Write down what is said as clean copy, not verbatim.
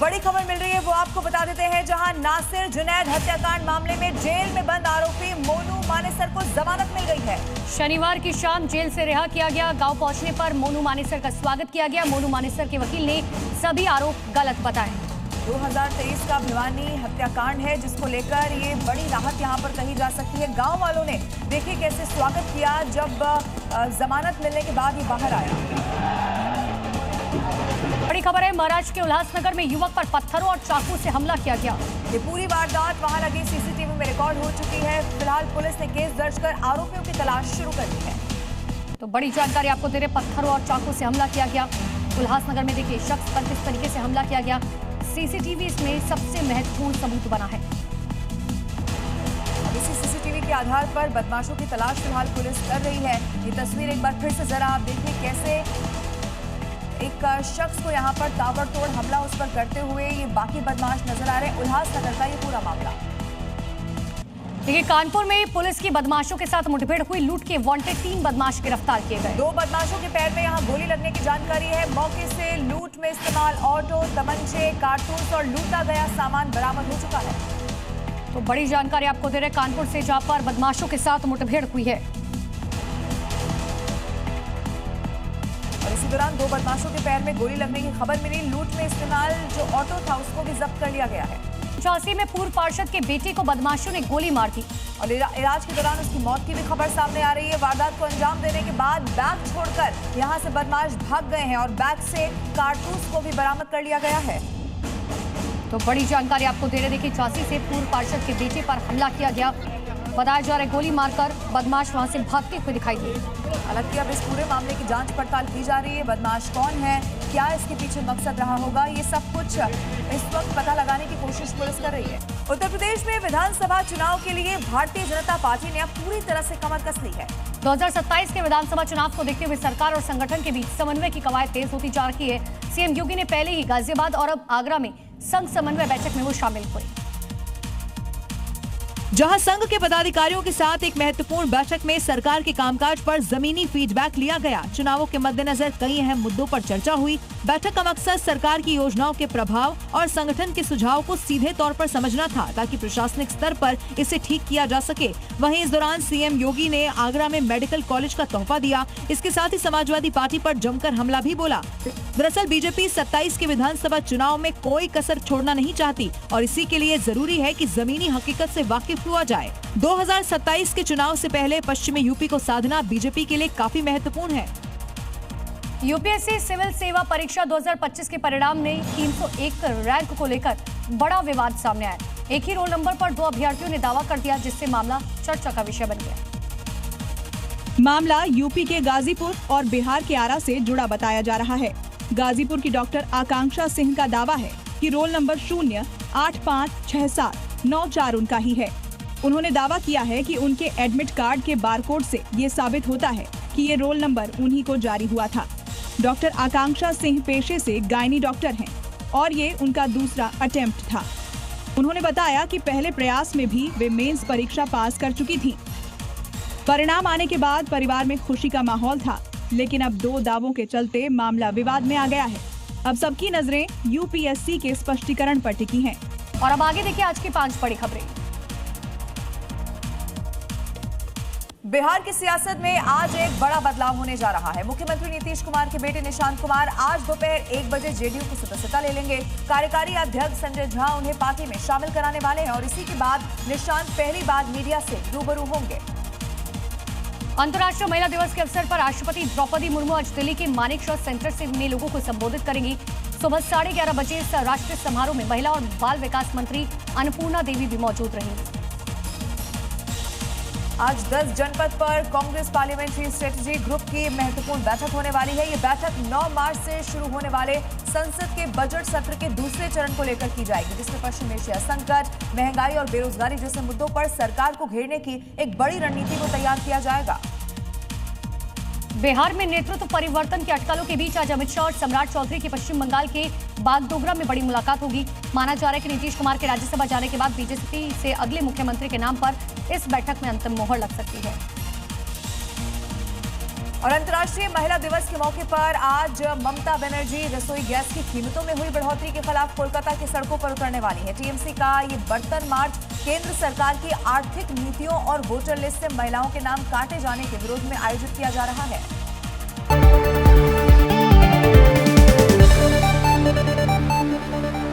बड़ी खबर मिल रही है, वो आपको बता देते हैं। जहां नासिर जुनैद हत्याकांड मामले में जेल में बंद आरोपी मोनू मानेसर को जमानत मिल गई है। शनिवार की शाम जेल से रिहा किया गया। गांव पहुंचने पर मोनू मानेसर का स्वागत किया गया। मोनू मानेसर के वकील ने सभी आरोप गलत बताए। 2023 का भिवानी हत्याकांड है, जिसको लेकर ये बड़ी राहत यहां पर कही जा सकती है। गांव वालों ने देखिए कैसे स्वागत किया जब जमानत मिलने के बाद ये बाहर आया। बड़ी खबर है, महाराष्ट्र के उल्लासनगर में युवक पर पत्थरों और चाकू से हमला किया गया। ये पूरी वारदात वहां लगी सीसीटीवी में रिकॉर्ड हो चुकी है। फिलहाल पुलिस ने केस दर्ज कर आरोपियों की तलाश शुरू कर दी है। तो बड़ी जानकारी आपको दे रहे, पत्थरों और चाकू से हमला किया गया। उल्लासनगर में देखिए शख्स पर किस तरीके से हमला किया गया। सीसीटीवी इसमें सबसे महत्वपूर्ण सबूत बना है। इसी सीसीटीवी के आधार पर बदमाशों की तलाश फिलहाल पुलिस कर रही है। ये तस्वीर एक बार फिर से जरा आप देखिए, कैसे एक शख्स को यहाँ पर ताबड़तोड़ हमला उस पर करते हुए ये बाकी बदमाश नजर आ रहे हैं। उल्लासनगर का ये पूरा मामला। देखिए कानपुर में पुलिस की बदमाशों के साथ मुठभेड़ हुई। लूट के वांटेड 3 बदमाश गिरफ्तार किए गए। 2 बदमाशों के पैर में यहाँ गोली लगने की जानकारी है। मौके से लूट में इस्तेमाल ऑटो, तमंचे, कारतूस और लूटा गया सामान बरामद हो चुका है। तो बड़ी जानकारी आपको दे रहे, कानपुर से जहां पर बदमाशों के साथ मुठभेड़ हुई है। और इसी दौरान 2 बदमाशों के पैर में गोली लगने की खबर मिली। लूट में इस्तेमाल जो ऑटो था उसको भी जब्त कर लिया गया है। 85 में पूर्व पार्षद के बेटे को बदमाशों ने गोली मार दी और इलाज के दौरान उसकी मौत की भी खबर सामने आ रही है। वारदात को अंजाम देने के बाद बैग छोड़कर यहां से बदमाश भाग गए हैं और बैग से कारतूस को भी बरामद कर लिया गया है। तो बड़ी जानकारी आपको दे रहे, देखिए 86 से पूर्व पार्षद के बेटे पर हमला किया गया। बताया जा रहा है गोली मारकर बदमाश वहां से भागते हुए दिखाई दिए। हालांकि अब इस पूरे मामले की जांच पड़ताल की जा रही है। बदमाश कौन है, क्या इसके पीछे मकसद रहा होगा, ये सब कुछ इस वक्त पता लगाने की कोशिश पुलिस कर रही है। उत्तर प्रदेश में विधानसभा चुनाव के लिए भारतीय जनता पार्टी ने अब पूरी तरह से कमर कस ली है। 2027 के विधानसभा चुनाव को देखते हुए सरकार और संगठन के बीच समन्वय की कवायद तेज होती जा रही है। सीएम योगी ने पहले ही गाजियाबाद और अब आगरा में संघ समन्वय बैठक में वो शामिल हुए, जहां संघ के पदाधिकारियों के साथ एक महत्वपूर्ण बैठक में सरकार के कामकाज पर जमीनी फीडबैक लिया गया। चुनावों के मद्देनजर कई अहम मुद्दों पर चर्चा हुई। बैठक का मकसद सरकार की योजनाओं के प्रभाव और संगठन के सुझाव को सीधे तौर पर समझना था, ताकि प्रशासनिक स्तर पर इसे ठीक किया जा सके। वहीं इस दौरान सीएम योगी ने आगरा में मेडिकल कॉलेज का तोहफा दिया। इसके साथ ही समाजवादी पार्टी पर जमकर हमला भी बोला। दरअसल बीजेपी 27 के विधानसभा चुनाव में कोई कसर छोड़ना नहीं चाहती और इसी के लिए जरूरी है कि जमीनी हकीकत से वाकिफ हुआ जाए। 2027 के चुनाव से पहले पश्चिमी यूपी को साधना बीजेपी के लिए काफी महत्वपूर्ण है। यूपीएससी सिविल सेवा परीक्षा 2025 के परिणाम में 301 रैंक को लेकर बड़ा विवाद सामने आया। एक ही रोल नंबर पर 2 अभ्यर्थियों ने दावा कर दिया, जिससे मामला चर्चा का विषय बन गया। मामला यूपी के गाजीपुर और बिहार के आरा से जुड़ा बताया जा रहा है। गाजीपुर की डॉक्टर आकांक्षा सिंह का दावा है कि रोल नंबर 0856794 उनका ही है। उन्होंने दावा किया है कि उनके एडमिट कार्ड के बारकोड से ये साबित होता है कि ये रोल नंबर उन्हीं को जारी हुआ था। डॉक्टर आकांक्षा सिंह पेशे से गायनी डॉक्टर हैं और ये उनका दूसरा अटेम्प्ट था। उन्होंने बताया कि पहले प्रयास में भी वे मेंस परीक्षा पास कर चुकी थी। परिणाम आने के बाद परिवार में खुशी का माहौल था, लेकिन अब 2 दावों के चलते मामला विवाद में आ गया है। अब सबकी नजरें यूपीएससी के स्पष्टीकरण पर टिकी हैं। और अब आगे देखिए आज की 5 बड़ी खबरें। बिहार की सियासत में आज एक बड़ा बदलाव होने जा रहा है। मुख्यमंत्री नीतीश कुमार के बेटे निशांत कुमार आज दोपहर 1 बजे जेडीयू की सदस्यता ले लेंगे। कार्यकारी अध्यक्ष संजय झा उन्हें पार्टी में शामिल कराने वाले हैं और इसी के बाद निशांत पहली बार मीडिया से रूबरू होंगे। अंतर्राष्ट्रीय महिला दिवस के अवसर पर राष्ट्रपति द्रौपदी मुर्मू आज दिल्ली के मानेकशॉ सेंटर से में लोगों को संबोधित करेंगी। सुबह 11:30 बजे इस राष्ट्रीय समारोह में महिला और बाल विकास मंत्री अन्नपूर्णा देवी भी मौजूद रहेंगी। आज 10 जनपद पर कांग्रेस पार्लियामेंट्री स्ट्रेटेजी ग्रुप की महत्वपूर्ण बैठक होने वाली है। ये बैठक 9 मार्च से शुरू होने वाले संसद के बजट सत्र के दूसरे चरण को लेकर की जाएगी, जिसमें पश्चिम एशिया संकट, महंगाई और बेरोजगारी जैसे मुद्दों पर सरकार को घेरने की एक बड़ी रणनीति को तैयार किया जाएगा। बिहार में नेतृत्व परिवर्तन के अटकलों के बीच आज अमित शाह और सम्राट चौधरी की पश्चिम बंगाल के बागडोगरा में बड़ी मुलाकात होगी। माना जा रहा है कि नीतीश कुमार के राज्यसभा जाने के बाद बीजेपी से अगले मुख्यमंत्री के नाम पर इस बैठक में अंतिम मोहर लग सकती है। और अंतर्राष्ट्रीय महिला दिवस के मौके पर आज ममता बनर्जी रसोई गैस की कीमतों में हुई बढ़ोतरी के खिलाफ कोलकाता की सड़कों पर उतरने वाली है। टीएमसी का ये बर्तन मार्च केंद्र सरकार की आर्थिक नीतियों और वोटर लिस्ट से महिलाओं के नाम काटे जाने के विरोध में आयोजित किया जा रहा है।